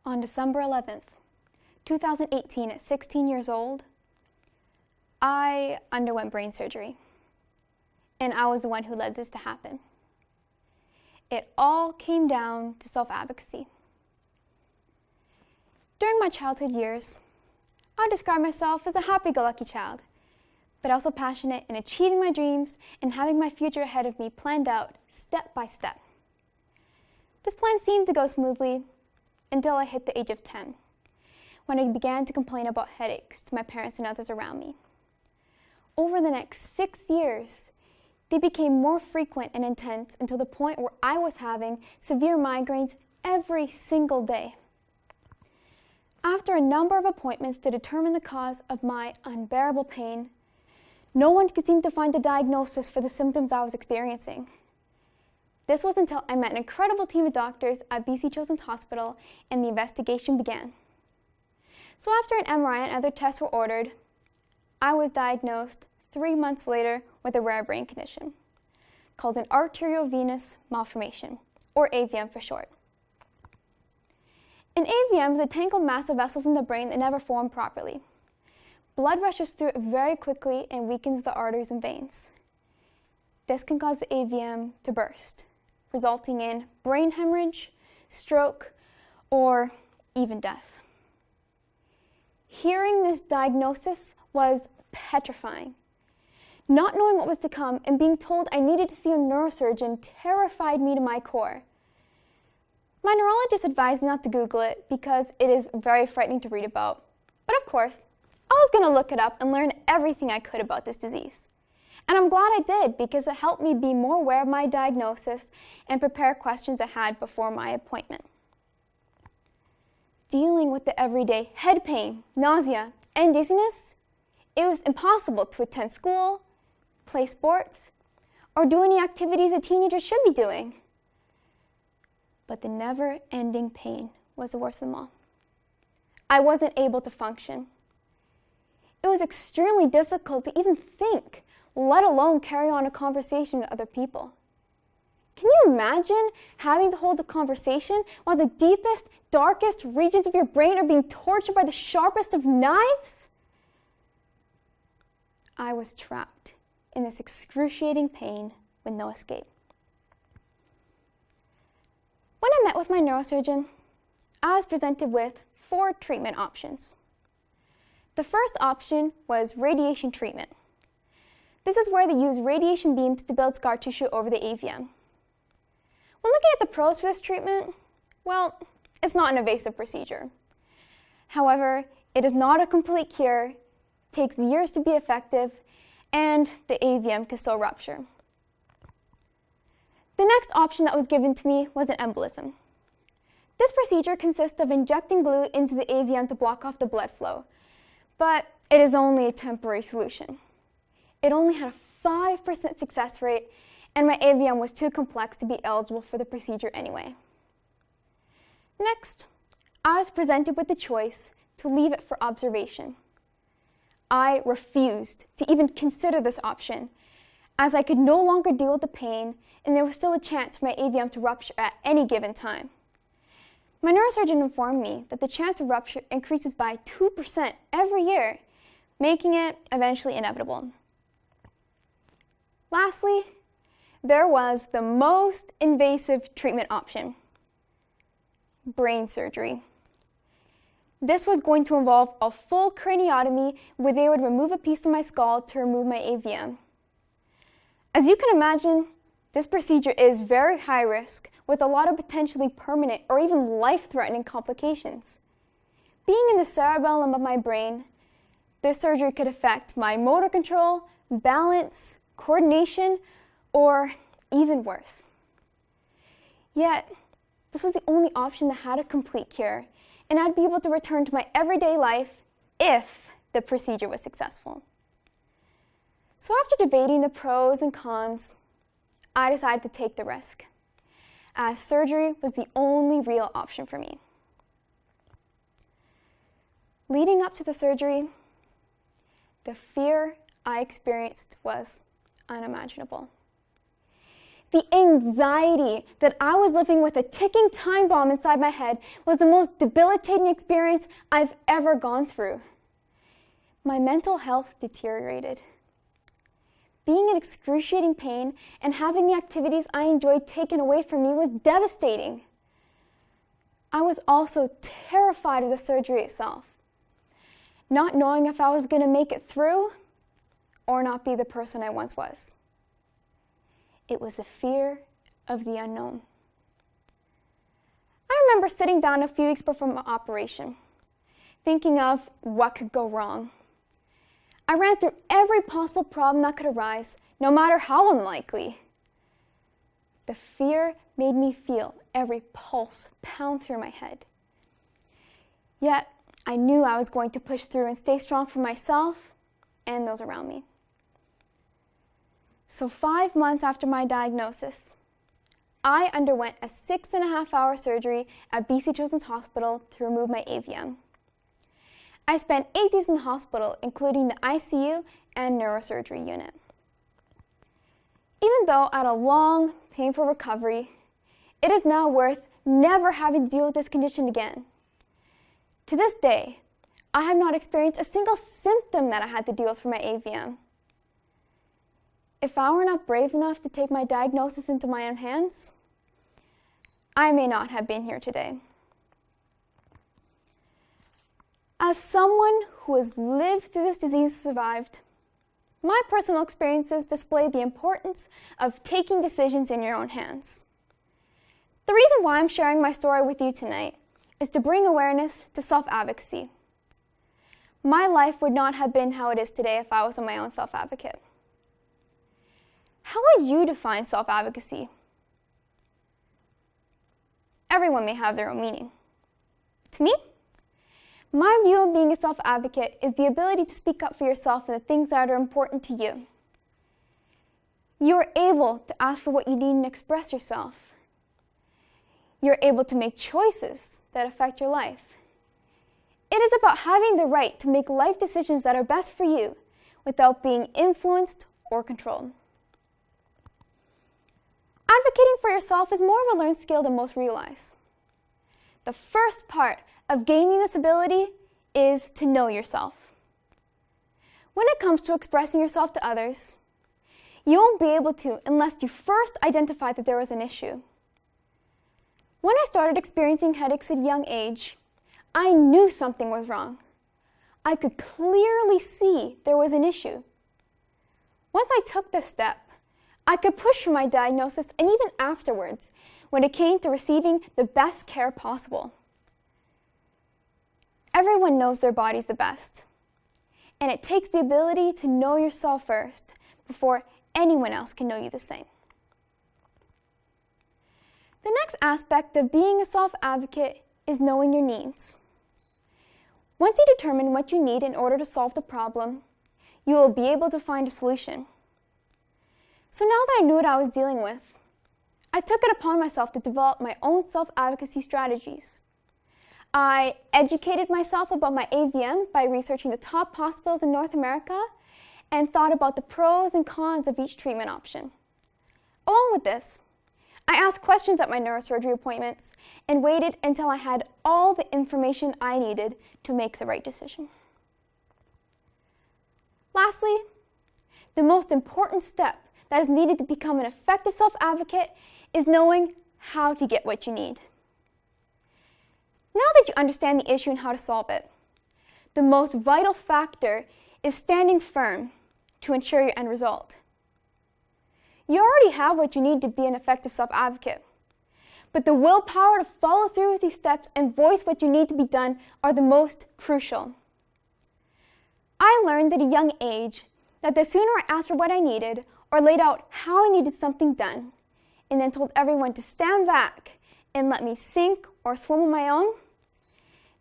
On December 11th, 2018, at 16 years old, I underwent brain surgery, and I was the one who led this to happen. It all came down to self-advocacy. During my childhood years, I describe myself as a happy-go-lucky child, but also passionate in achieving my dreams and having my future ahead of me planned out step by step. This plan seemed to go smoothly until I hit the age of 10, when I began to complain about headaches to my parents and others around me. Over the next 6 years, they became more frequent and intense until the point where I was having severe migraines every single day. After a number of appointments to determine the cause of my unbearable pain, no one could seem to find a diagnosis for the symptoms I was experiencing. This was until I met an incredible team of doctors at BC Children's Hospital and the investigation began. So after an MRI and other tests were ordered, I was diagnosed 3 months later with a rare brain condition called an arteriovenous malformation, or AVM for short. An AVM is a tangled mass of vessels in the brain that never form properly. Blood rushes through it very quickly and weakens the arteries and veins. This can cause the AVM to burst, resulting in brain hemorrhage, stroke, or even death. Hearing this diagnosis was petrifying. Not knowing what was to come and being told I needed to see a neurosurgeon terrified me to my core. My neurologist advised me not to Google it because it is very frightening to read about. But of course, I was going to look it up and learn everything I could about this disease. And I'm glad I did because it helped me be more aware of my diagnosis and prepare questions I had before my appointment. Dealing with the everyday head pain, nausea, and dizziness, it was impossible to attend school, play sports, or do any activities a teenager should be doing. But the never-ending pain was the worst of them all. I wasn't able to function. It was extremely difficult to even think, let alone carry on a conversation with other people. Can you imagine having to hold a conversation while the deepest, darkest regions of your brain are being tortured by the sharpest of knives? I was trapped in this excruciating pain with no escape. When I met with my neurosurgeon, I was presented with 4 treatment options. The first option was radiation treatment. This is where they use radiation beams to build scar tissue over the AVM. When looking at the pros for this treatment, well, it's not an invasive procedure. However, it is not a complete cure, takes years to be effective, and the AVM can still rupture. The next option that was given to me was an embolism. This procedure consists of injecting glue into the AVM to block off the blood flow, but it is only a temporary solution. It only had a 5% success rate, and my AVM was too complex to be eligible for the procedure anyway. Next, I was presented with the choice to leave it for observation. I refused to even consider this option, as I could no longer deal with the pain and there was still a chance for my AVM to rupture at any given time. My neurosurgeon informed me that the chance of rupture increases by 2% every year, making it eventually inevitable. Lastly, there was the most invasive treatment option: brain surgery. This was going to involve a full craniotomy where they would remove a piece of my skull to remove my AVM. As you can imagine, this procedure is very high risk with a lot of potentially permanent or even life-threatening complications. Being in the cerebellum of my brain, this surgery could affect my motor control, balance, coordination, or even worse. Yet, this was the only option that had a complete cure, and I'd be able to return to my everyday life if the procedure was successful. So after debating the pros and cons, I decided to take the risk, as surgery was the only real option for me. Leading up to the surgery, the fear I experienced was unimaginable. The anxiety that I was living with a ticking time bomb inside my head was the most debilitating experience I've ever gone through. My mental health deteriorated. Being in excruciating pain and having the activities I enjoyed taken away from me was devastating. I was also terrified of the surgery itself, not knowing if I was going to make it through or not be the person I once was. It was the fear of the unknown. I remember sitting down a few weeks before my operation, thinking of what could go wrong. I ran through every possible problem that could arise, no matter how unlikely. The fear made me feel every pulse pound through my head. Yet, I knew I was going to push through and stay strong for myself and those around me. So 5 months after my diagnosis, I underwent a 6.5-hour surgery at BC Children's Hospital to remove my AVM. I spent 8 days in the hospital, including the ICU and neurosurgery unit. Even though I had a long, painful recovery, it is now worth never having to deal with this condition again. To this day, I have not experienced a single symptom that I had to deal with for my AVM. If I were not brave enough to take my diagnosis into my own hands, I may not have been here today. As someone who has lived through this disease and survived, my personal experiences display the importance of taking decisions in your own hands. The reason why I'm sharing my story with you tonight is to bring awareness to self-advocacy. My life would not have been how it is today if I wasn't my own self-advocate. How would you define self-advocacy? Everyone may have their own meaning. To me, my view of being a self-advocate is the ability to speak up for yourself and the things that are important to you. You are able to ask for what you need and express yourself. You're able to make choices that affect your life. It is about having the right to make life decisions that are best for you without being influenced or controlled. Advocating for yourself is more of a learned skill than most realize. The first part of gaining this ability is to know yourself. When it comes to expressing yourself to others, you won't be able to unless you first identify that there was an issue. When I started experiencing headaches at a young age, I knew something was wrong. I could clearly see there was an issue. Once I took this step, I could push through my diagnosis and even afterwards when it came to receiving the best care possible. Everyone knows their body's the best, and it takes the ability to know yourself first before anyone else can know you the same. The next aspect of being a self-advocate is knowing your needs. Once you determine what you need in order to solve the problem, you will be able to find a solution. So now that I knew what I was dealing with, I took it upon myself to develop my own self-advocacy strategies. I educated myself about my AVM by researching the top hospitals in North America and thought about the pros and cons of each treatment option. Along with this, I asked questions at my neurosurgery appointments and waited until I had all the information I needed to make the right decision. Lastly, the most important step that is needed to become an effective self-advocate is knowing how to get what you need. Now that you understand the issue and how to solve it, the most vital factor is standing firm to ensure your end result. You already have what you need to be an effective self-advocate, but the willpower to follow through with these steps and voice what you need to be done are the most crucial. I learned at a young age that the sooner I asked for what I needed or laid out how I needed something done, and then told everyone to stand back and let me sink or swim on my own,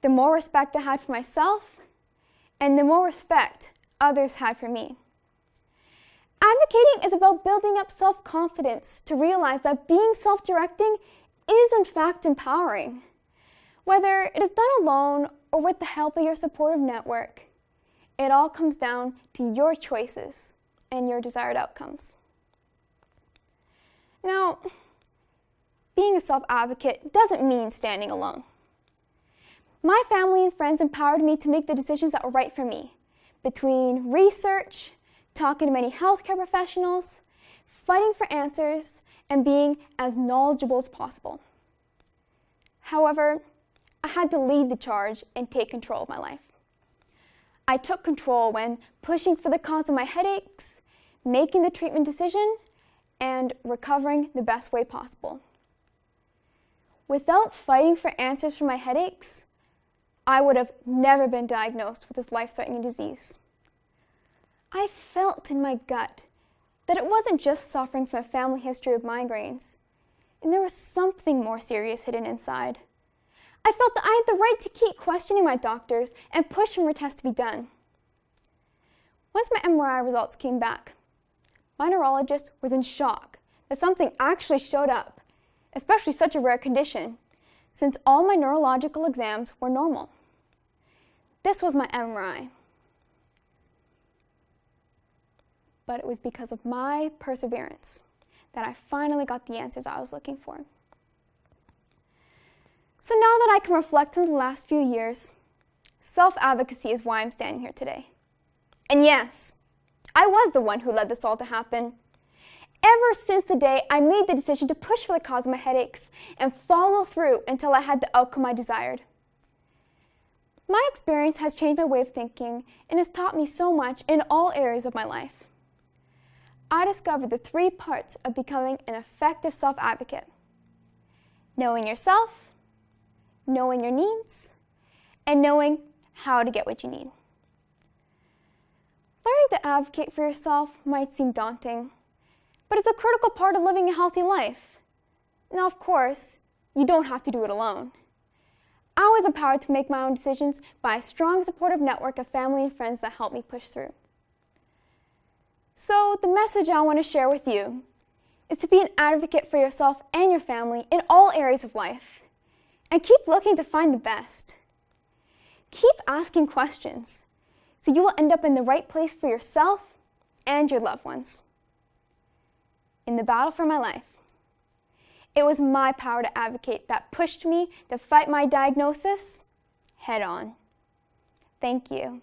the more respect I had for myself and the more respect others had for me. Advocating is about building up self-confidence to realize that being self-directing is in fact empowering. Whether it is done alone or with the help of your supportive network, it all comes down to your choices and your desired outcomes. Now, being a self-advocate doesn't mean standing alone. My family and friends empowered me to make the decisions that were right for me, between research, talking to many healthcare professionals, fighting for answers, and being as knowledgeable as possible. However, I had to lead the charge and take control of my life. I took control when pushing for the cause of my headaches, making the treatment decision, and recovering the best way possible. Without fighting for answers for my headaches, I would have never been diagnosed with this life-threatening disease. I felt in my gut that it wasn't just suffering from a family history of migraines, and there was something more serious hidden inside. I felt that I had the right to keep questioning my doctors and push for more tests to be done. Once my MRI results came back, my neurologist was in shock that something actually showed up, especially such a rare condition, since all my neurological exams were normal. This was my MRI. But it was because of my perseverance that I finally got the answers I was looking for. So now that I can reflect on the last few years, self-advocacy is why I'm standing here today. And yes, I was the one who led this all to happen. Ever since the day I made the decision to push for the cause of my headaches and follow through until I had the outcome I desired. My experience has changed my way of thinking and has taught me so much in all areas of my life. I discovered the 3 parts of becoming an effective self-advocate: knowing yourself, knowing your needs, and knowing how to get what you need. Learning to advocate for yourself might seem daunting, but it's a critical part of living a healthy life. Now, of course, you don't have to do it alone. I was empowered to make my own decisions by a strong supportive network of family and friends that helped me push through. So, the message I want to share with you is to be an advocate for yourself and your family in all areas of life. And keep looking to find the best. Keep asking questions so you will end up in the right place for yourself and your loved ones. In the battle for my life, it was my power to advocate that pushed me to fight my diagnosis head on. Thank you.